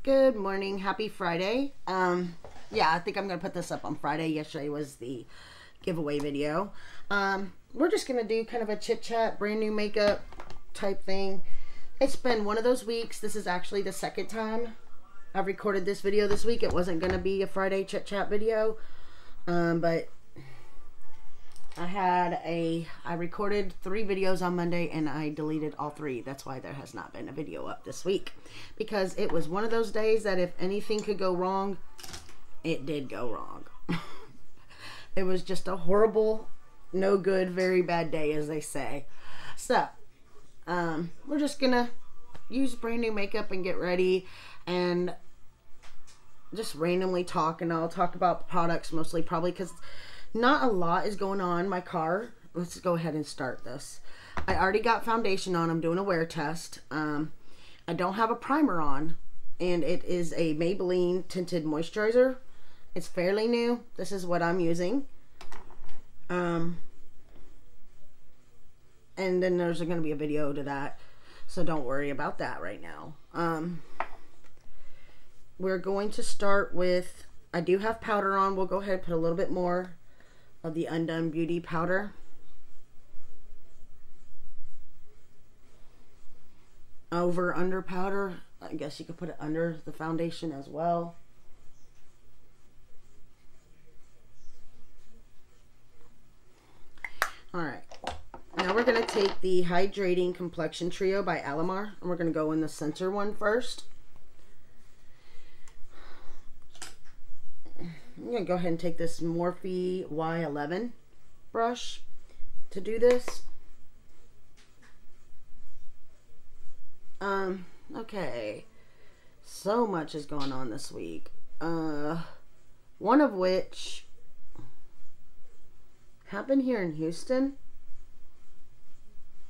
Good morning. Happy Friday. Yeah, I think I'm going to put this up on Friday. Yesterday was the giveaway video. We're just going to do kind of a chit chat, brand new makeup type thing. It's been one of those weeks. This is actually the second time I've recorded this video this week. It wasn't going to be a Friday chit chat video, but I recorded 3 videos on Monday and I deleted all 3. That's why there has not been a video up this week, because it was one of those days that if anything could go wrong, it did go wrong. It was just a horrible, no good, very bad day, as they say. So, we're just gonna use brand new makeup and get ready and just randomly talk, and I'll talk about products mostly, probably because not a lot is going on in my car. Let's go ahead and start this. I already got foundation on. I'm doing a wear test. I don't have a primer on, and it is a Maybelline tinted moisturizer. It's fairly new. This is what I'm using. And then there's going to be a video to that, so don't worry about that right now. We're going to start with, I do have powder on. We'll go ahead and put a little bit more of the Undone Beauty powder. Under powder. I guess you could put it under the foundation as well. Alright. Now we're going to take the Hydrating Complexion Trio by Alamar, and we're going to go in the center one first. I'm going to go ahead and take this Morphe Y11 brush to do this. Okay. So much is going on this week. One of which happened here in Houston.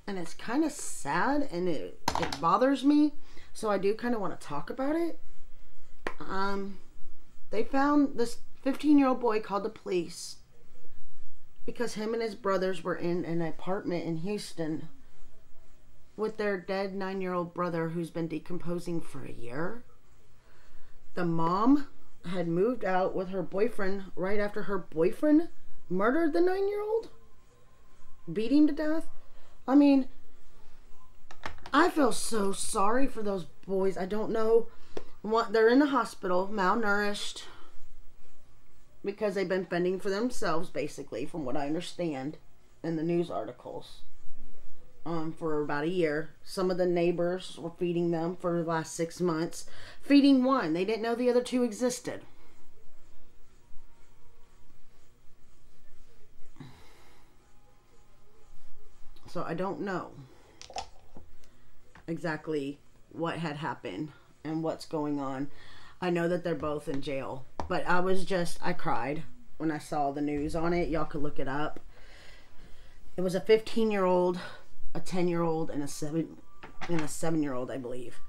And it's kind of sad, and it bothers me. So I do kind of want to talk about it. They found this 15-year-old boy, called the police because him and his brothers were in an apartment in Houston with their dead 9-year-old brother who's been decomposing for a year. The mom had moved out with her boyfriend right after her boyfriend murdered the 9-year-old, beat him to death. I mean, I feel so sorry for those boys. I don't know what, they're in the hospital, malnourished, because they've been fending for themselves, basically, from what I understand in the news articles, for about a year. Some of the neighbors were feeding them for the last 6 months. Feeding one. They didn't know the other 2 existed. So I don't know exactly what had happened and what's going on. I know that they're both in jail, but I cried when I saw the news on it. Y'all could look it up. It was a 15-year-old, a 10-year-old, and a 7-year-old, I believe,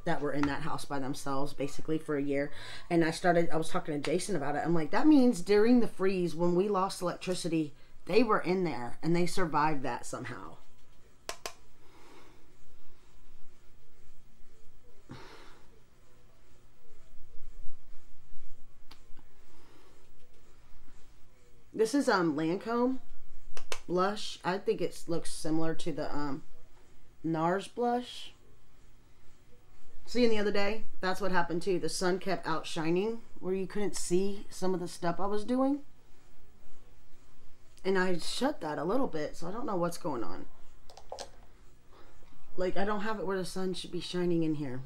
that were in that house by themselves basically for a year. And I was talking to Jason about it. I'm like, that means during the freeze when we lost electricity, they were in there and they survived that somehow. This is Lancome Blush. I think it looks similar to the NARS blush. Seeing the other day, that's what happened too. The sun kept outshining where you couldn't see some of the stuff I was doing. And I shut that a little bit, so I don't know what's going on. Like, I don't have it where the sun should be shining in here.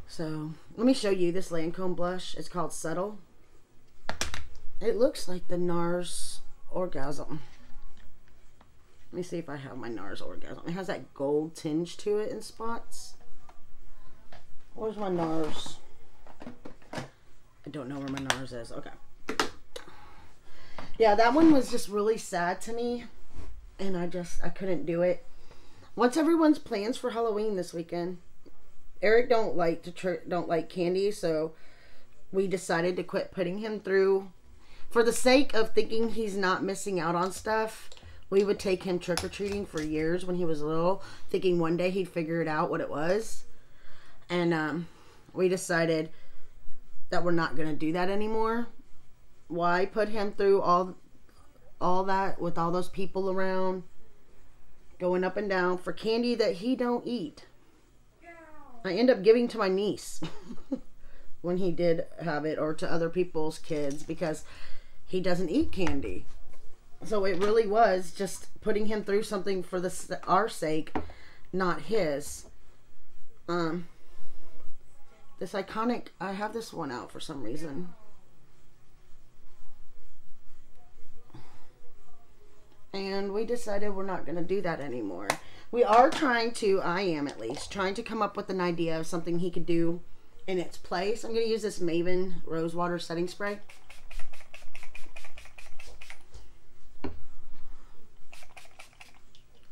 So, let me show you this Lancome blush. It's called Subtle. It looks like the NARS Orgasm. Let me see if I have my NARS Orgasm. It has that gold tinge to it in spots. Where's my NARS? I don't know where my NARS is. Okay. Yeah, that one was just really sad to me, and I couldn't do it. What's everyone's plans for Halloween this weekend? Eric don't like candy, so we decided to quit putting him through. For the sake of thinking he's not missing out on stuff, we would take him trick-or-treating for years when he was little, thinking one day he'd figure it out what it was. And we decided that we're not going to do that anymore. Why put him through all that with all those people around, going up and down for candy that he don't eat? I end up giving to my niece when he did have it, or to other people's kids, because he doesn't eat candy. So it really was just putting him through something for our sake, not his. This iconic, I have this one out for some reason. And we decided we're not going to do that anymore. We are trying to, I am at least, trying to come up with an idea of something he could do in its place. I'm going to use this Maven Rose Water Setting Spray.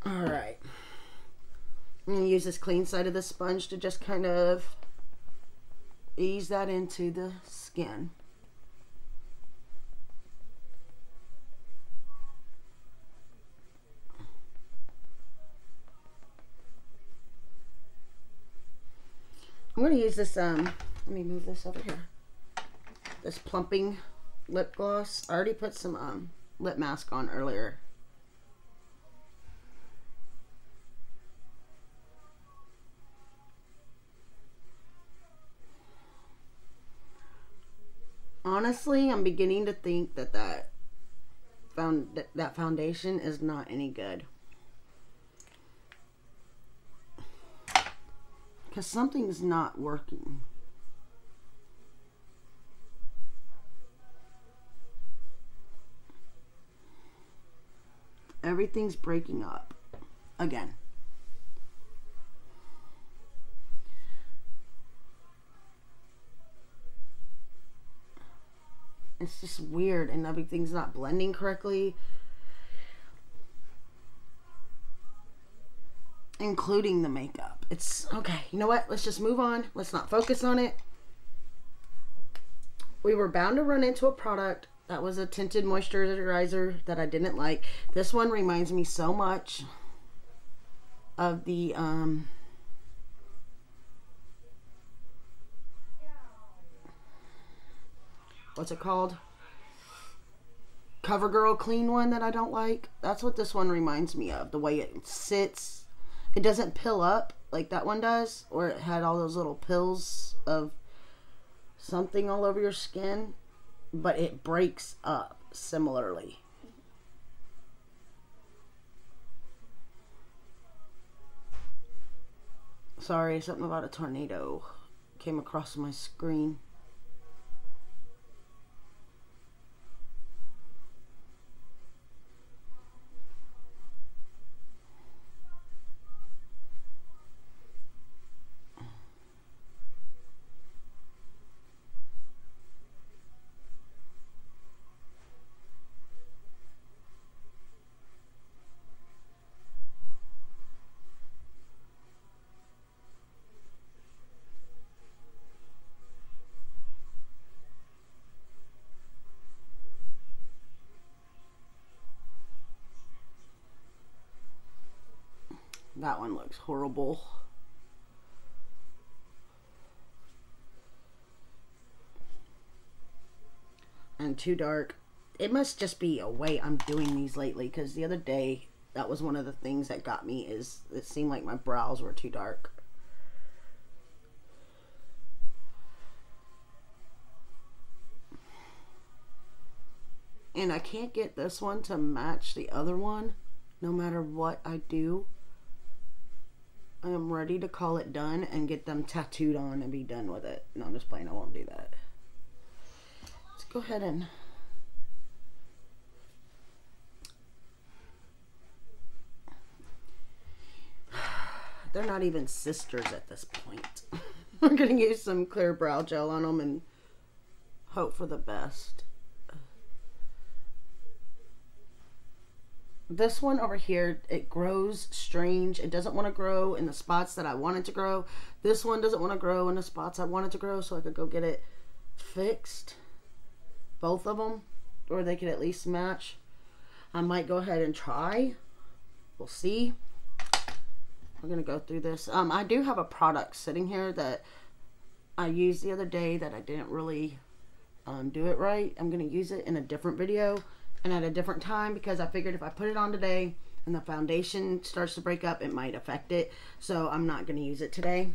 Alright. I'm going to use this clean side of the sponge to just kind of ease that into the skin. I'm going to use this, let me move this over here. This Plumping Lip Gloss. I already put some lip mask on earlier. Honestly, I'm beginning to think that that foundation is not any good. Because something's not working. Everything's breaking up again. It's just weird, and everything's not blending correctly. Including the makeup. It's okay. You know what? Let's just move on. Let's not focus on it. We were bound to run into a product that was a tinted moisturizer that I didn't like. This one reminds me so much of the what's it called? CoverGirl Clean one that I don't like. That's what this one reminds me of. The way it sits. It doesn't pill up like that one does, or it had all those little pills of something all over your skin, but it breaks up similarly. Sorry, something about a tornado came across my screen. That one looks horrible. And too dark. It must just be a way I'm doing these lately, because the other day, that was one of the things that got me, is it seemed like my brows were too dark. And I can't get this one to match the other one, no matter what I do. I am ready to call it done and get them tattooed on and be done with it. No, I'm just playing. I won't do that. Let's go ahead and... They're not even sisters at this point. We're going to use some clear brow gel on them and hope for the best. This one over here, it grows strange. It doesn't want to grow in the spots that I want it to grow. This one doesn't want to grow in the spots I want it to grow, so I could go get it fixed. Both of them, or they could at least match. I might go ahead and try. We'll see. we're going to go through this. I do have a product sitting here that I used the other day that I didn't really do it right. I'm going to use it in a different video and at a different time, because I figured if I put it on today and the foundation starts to break up, it might affect it. So I'm not going to use it today.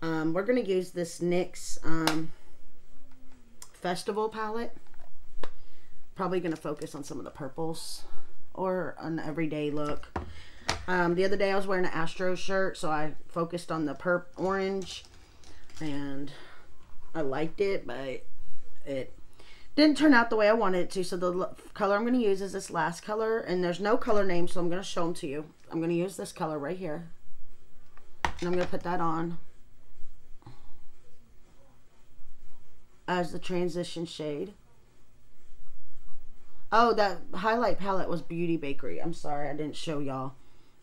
We're going to use this NYX Festival palette. Probably going to focus on some of the purples or an everyday look. The other day I was wearing an Astro shirt, so I focused on the orange, and I liked it, but it didn't turn out the way I wanted it to. So the color I'm going to use is this last color, and there's no color name, so I'm going to show them to you. I'm going to use this color right here, and I'm going to put that on as the transition shade. Oh, that highlight palette was Beauty Bakery. I'm sorry, I didn't show y'all.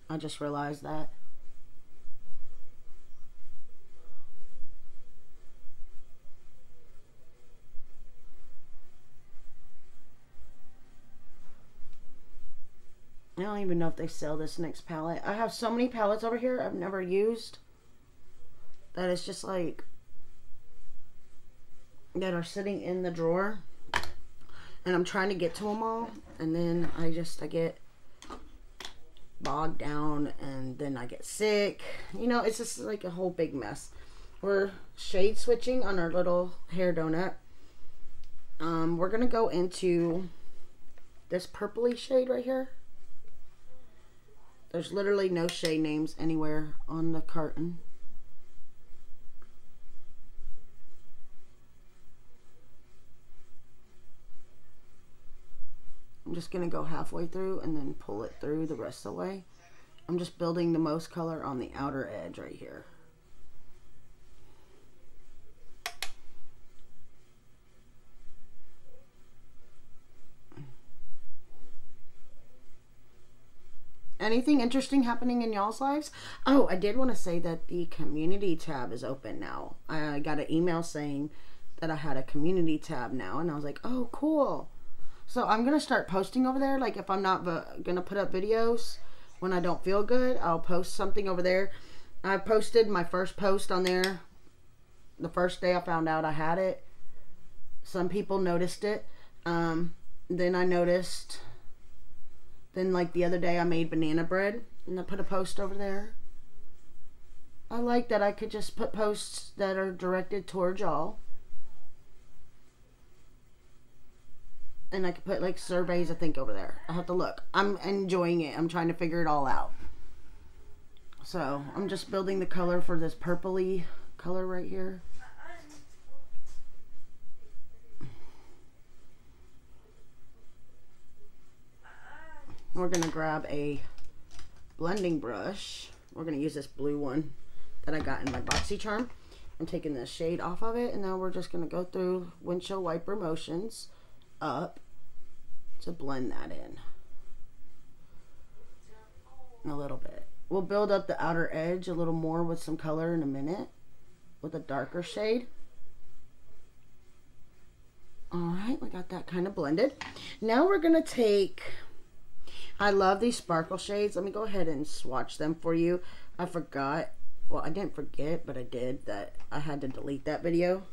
I just realized that. I don't even know if they sell this NYX palette. I have so many palettes over here I've never used that it's just like that are sitting in the drawer, and I'm trying to get to them all, and then I get bogged down, and then I get sick. You know, it's just like a whole big mess. We're shade switching on our little hair donut. We're gonna go into this purpley shade right here. There's literally no shade names anywhere on the carton. I'm just going to go halfway through and then pull it through the rest of the way. I'm just building the most color on the outer edge right here. Anything interesting happening in y'all's lives? Oh, I did want to say that the community tab is open now. I got an email saying that I had a community tab now, and I was like, oh, cool. So I'm going to start posting over there. Like, if I'm not going to put up videos when I don't feel good, I'll post something over there. I posted my first post on there the first day I found out I had it. Some people noticed it. Then I noticed... Then, like, the other day I made banana bread, and I put a post over there. I like that I could just put posts that are directed towards y'all. And I could put, like, surveys, I think, over there. I'll have to look. I'm enjoying it. I'm trying to figure it all out. So, I'm just building the color for this purpley color right here. We're going to grab a blending brush. We're going to use this blue one that I got in my BoxyCharm. I'm taking the shade off of it, and now we're just going to go through windshield wiper motions up to blend that in a little bit. We'll build up the outer edge a little more with some color in a minute with a darker shade. Alright, we got that kind of blended. Now we're going to take... I love these sparkle shades. Let me go ahead and swatch them for you. I forgot. Well, I didn't forget, but I did that. I had to delete that video.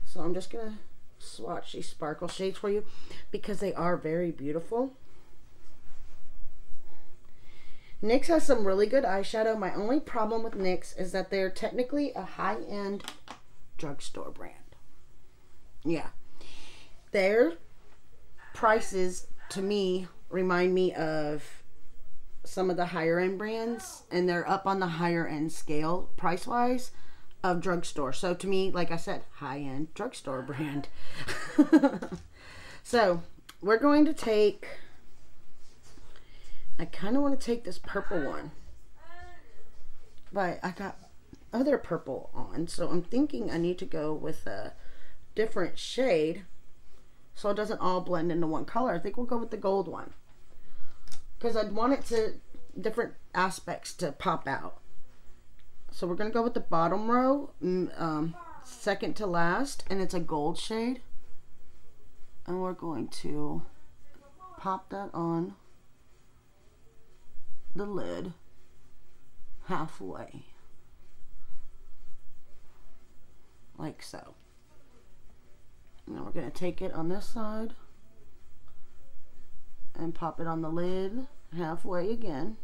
So I'm just going to swatch these sparkle shades for you because they are very beautiful. NYX has some really good eyeshadow. My only problem with NYX is that they're technically a high-end drugstore brand. Yeah. Their prices, to me, remind me of some of the higher end brands, and they're up on the higher end scale price wise of drugstore. So to me, like I said, high end drugstore brand. So we're going to take, I kind of want to take this purple one, but I got other purple on, so I'm thinking I need to go with a different shade so it doesn't all blend into one color. I think we'll go with the gold one because I'd want it to different aspects to pop out. So we're going to go with the bottom row, second to last, and it's a gold shade. And we're going to pop that on the lid. halfway. Like so. Now we're going to take it on this side and pop it on the lid halfway again.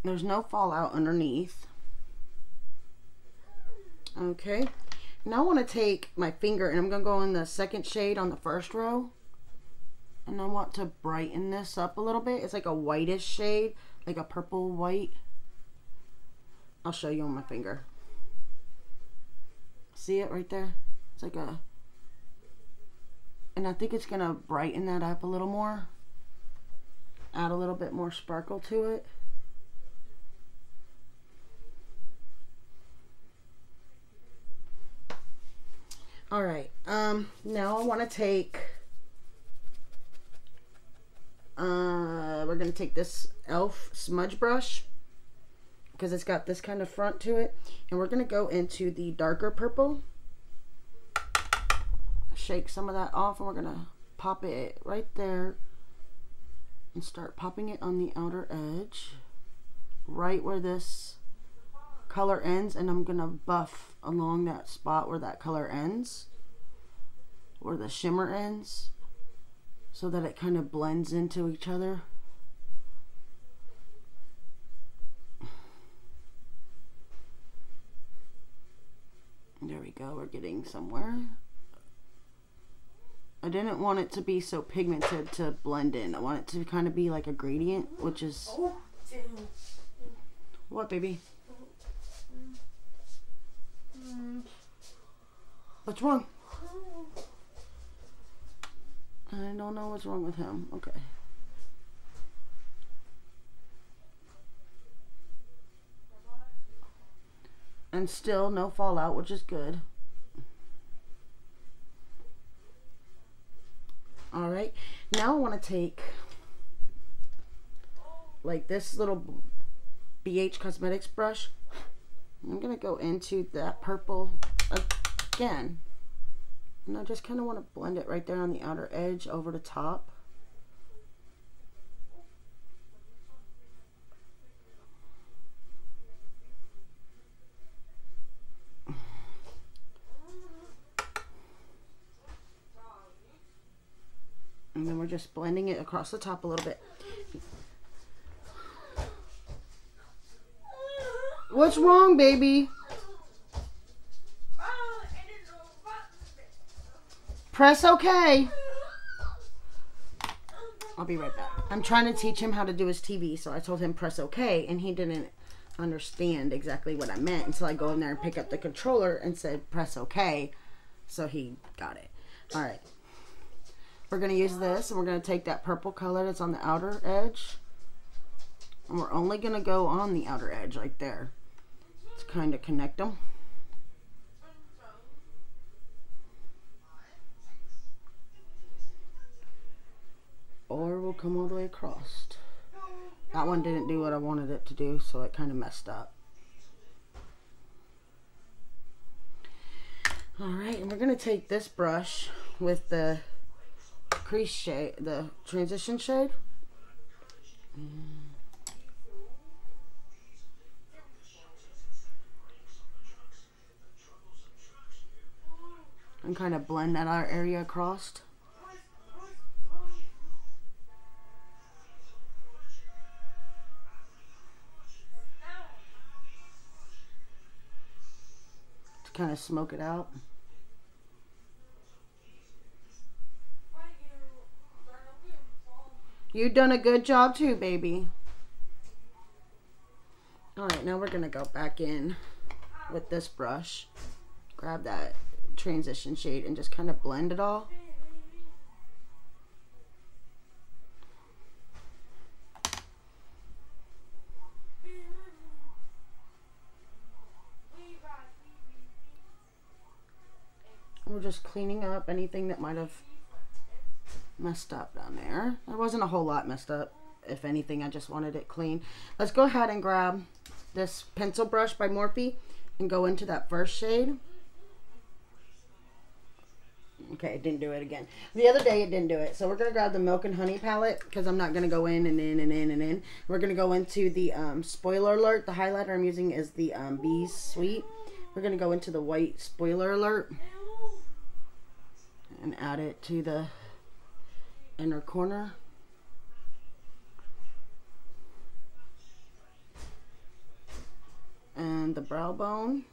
There's no fallout underneath. Okay. Now I want to take my finger and I'm going to go in the second shade on the first row. And I want to brighten this up a little bit. It's like a whitish shade, like a purple white. I'll show you on my finger. See it right there? It's like a... And I think it's going to brighten that up a little more. Add a little bit more sparkle to it. Alright, now I want to take, we're going to take this e.l.f. smudge brush, because it's got this kind of front to it, and we're going to go into the darker purple, shake some of that off, and we're going to pop it right there, and start popping it on the outer edge, right where this color ends, and I'm gonna buff along that spot where that color ends, where the shimmer ends, so that it kind of blends into each other. There we go, we're getting somewhere. I didn't want it to be so pigmented to blend in. I want it to kind of be like a gradient, which is... What, baby? What's wrong? I don't know what's wrong with him. Okay. And still no fallout, which is good. Alright, now I want to take like this little BH Cosmetics brush. I'm going to go into that purple again. And I just kind of want to blend it right there on the outer edge over the top. And then we're just blending it across the top a little bit. What's wrong, baby? Press OK. I'll be right back. I'm trying to teach him how to do his TV, so I told him press OK, and he didn't understand exactly what I meant until I go in there and pick up the controller and said press OK, so he got it. Alright. We're going to use this, and we're going to take that purple color that's on the outer edge, and we're only going to go on the outer edge right there. To kind of connect them. Or we'll come all the way across. That one didn't do what I wanted it to do, so it kind of messed up. Alright, and we're going to take this brush with the crease shade, the transition shade. And kind of blend that area across. To kind of smoke it out. You've done a good job too, baby. Alright, now we're going to go back in with this brush. Grab that transition shade and just kind of blend it all. We're just cleaning up anything that might have messed up down there. There wasn't a whole lot messed up. If anything, I just wanted it clean. Let's go ahead and grab this pencil brush by Morphe and go into that first shade. Okay, it didn't do it again. The other day it didn't do it. So we're going to grab the Milk and Honey palette because I'm not going to go in and in and in and in. We're going to go into the spoiler alert. The highlighter I'm using is the Bees Sweet. We're going to go into the white spoiler alert and add it to the inner corner. And the brow bone.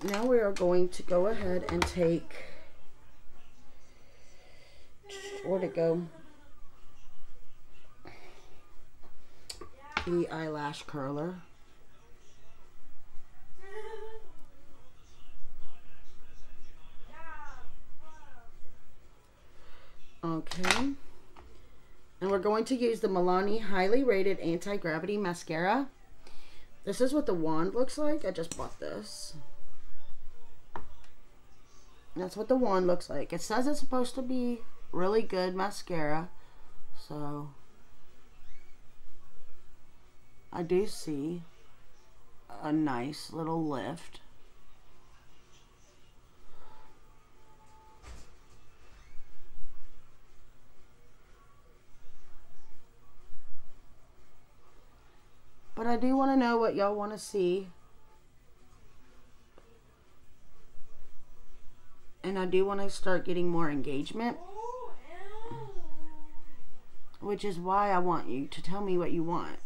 Now we are going to go ahead and take, where'd it go? The eyelash curler. Okay. And we're going to use the Milani Highly Rated Anti-Gravity Mascara. This is what the wand looks like. I just bought this. That's what the wand looks like. It says it's supposed to be really good mascara. So I do see a nice little lift. But I do want to know what y'all want to see. And I do want to start getting more engagement. Which is why I want you to tell me what you want.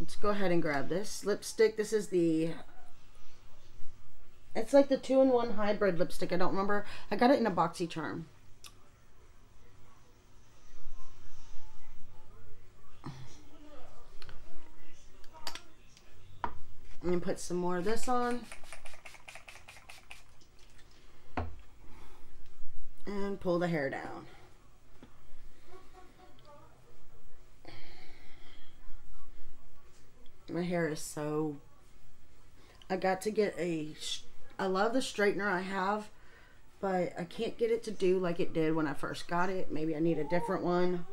Let's go ahead and grab this lipstick. This is the... It's like the 2-in-1 hybrid lipstick. I don't remember. I got it in a BoxyCharm. I'm going to put some more of this on. And pull the hair down. My hair is so... I got to get a... I love the straightener I have, but I can't get it to do like it did when I first got it. Maybe I need a different one.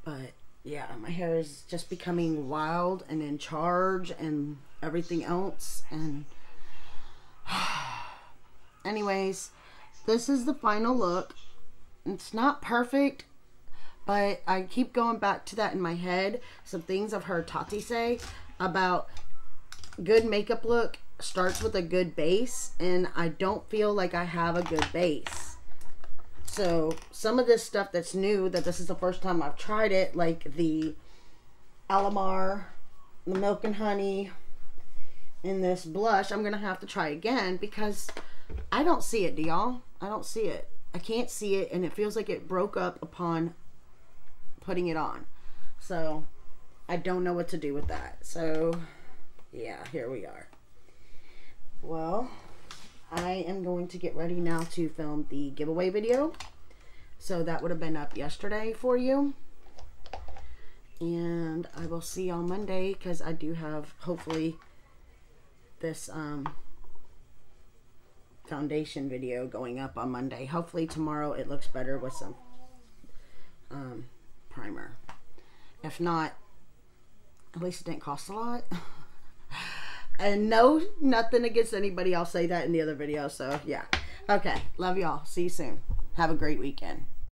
But yeah, my hair is just becoming wild and in charge and everything else. And anyways, this is the final look. It's not perfect, but I keep going back to that in my head. Some things I've heard Tati say about good makeup look starts with a good base, and I don't feel like I have a good base. So some of this stuff that's new, that this is the first time I've tried it, like the Alamar, the Milk and Honey, and this blush, I'm gonna have to try again because I don't see it, do y'all? I don't see it. I can't see it, and it feels like it broke up upon putting it on. So I don't know what to do with that. So yeah, here we are. Well, I am going to get ready now to film the giveaway video. So that would have been up yesterday for you. And I will see y'all Monday because I do have, hopefully, this foundation video going up on Monday. Hopefully tomorrow it looks better with some primer. If not, at least it didn't cost a lot. And no, nothing against anybody. I'll say that in the other video. So yeah. Okay. Love y'all. See you soon. Have a great weekend.